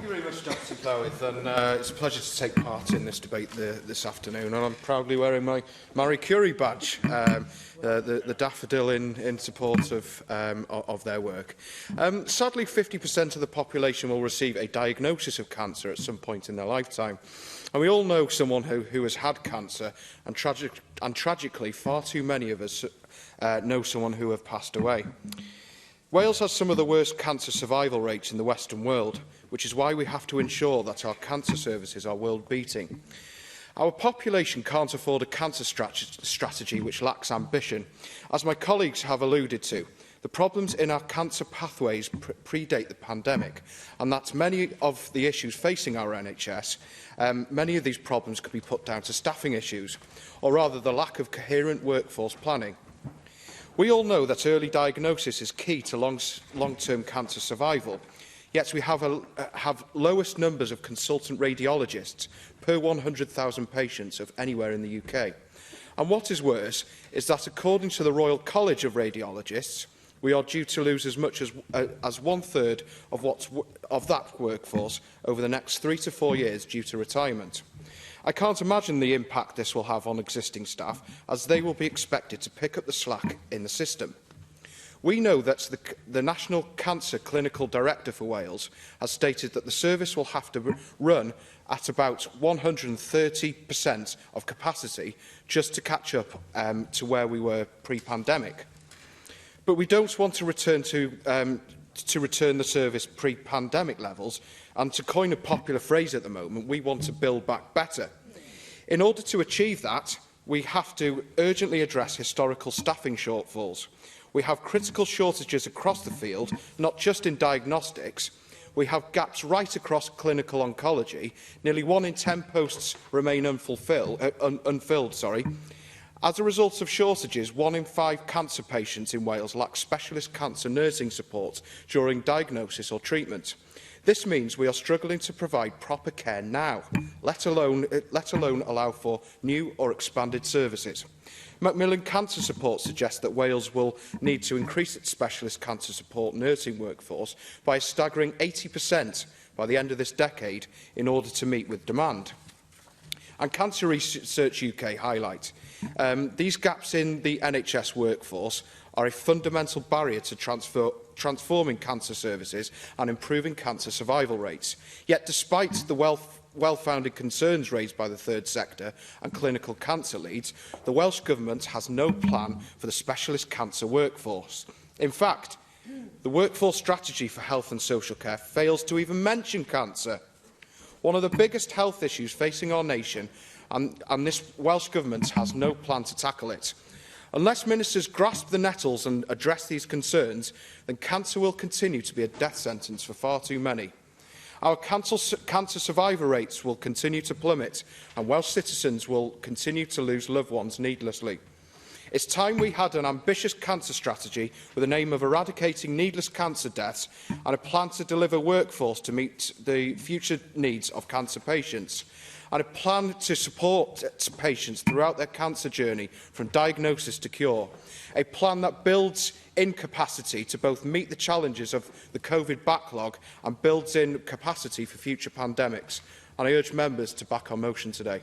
you very much, Dr Llywydd, and it's a pleasure to take part in this debate this afternoon, and I'm proudly wearing my Marie Curie badge, the daffodil in support of their work. Sadly, 50% of the population will receive a diagnosis of cancer at some point in their lifetime, and we all know someone who has had cancer, and tragically, far too many of us know someone who have passed away. Wales has some of the worst cancer survival rates in the Western world, which is why we have to ensure that our cancer services are world-beating. Our population can't afford a cancer strategy which lacks ambition. As my colleagues have alluded to, the problems in our cancer pathways predate the pandemic, and that many of the issues facing our NHS, many of these problems could be put down to staffing issues, or rather the lack of coherent workforce planning. We all know that early diagnosis is key to long-term cancer survival, yet we have lowest numbers of consultant radiologists per 100,000 patients of anywhere in the UK. And what is worse is that, according to the Royal College of Radiologists, we are due to lose as much as one-third of that workforce over the next 3 to 4 years due to retirement. I can't imagine the impact this will have on existing staff, as they will be expected to pick up the slack in the system. We know that the National Cancer Clinical Director for Wales has stated that the service will have to run at about 130% of capacity just to catch up to where we were pre-pandemic. But we don't want to return the service pre-pandemic levels, and to coin a popular phrase at the moment, we want to build back better. In order to achieve that, we have to urgently address historical staffing shortfalls. We have critical shortages across the field, not just in diagnostics. We have gaps right across clinical oncology. Nearly 1 in 10 posts remain unfilled. As a result of shortages, 1 in 5 cancer patients in Wales lack specialist cancer nursing support during diagnosis or treatment. This means we are struggling to provide proper care now, let alone allow for new or expanded services. Macmillan Cancer Support suggests that Wales will need to increase its specialist cancer support nursing workforce by a staggering 80% by the end of this decade in order to meet with demand. And Cancer Research UK highlight these gaps in the NHS workforce are a fundamental barrier to transforming cancer services and improving cancer survival rates. Yet, despite the well-founded concerns raised by the third sector and clinical cancer leads, the Welsh Government has no plan for the specialist cancer workforce. In fact, the workforce strategy for health and social care fails to even mention cancer, one of the biggest health issues facing our nation, and this Welsh Government has no plan to tackle it. Unless ministers grasp the nettles and address these concerns, then cancer will continue to be a death sentence for far too many. Our cancer survivor rates will continue to plummet, and Welsh citizens will continue to lose loved ones needlessly. It's time we had an ambitious cancer strategy with an aim of eradicating needless cancer deaths and a plan to deliver workforce to meet the future needs of cancer patients, and a plan to support patients throughout their cancer journey from diagnosis to cure. A plan that builds in capacity to both meet the challenges of the COVID backlog and builds in capacity for future pandemics. And I urge members to back our motion today.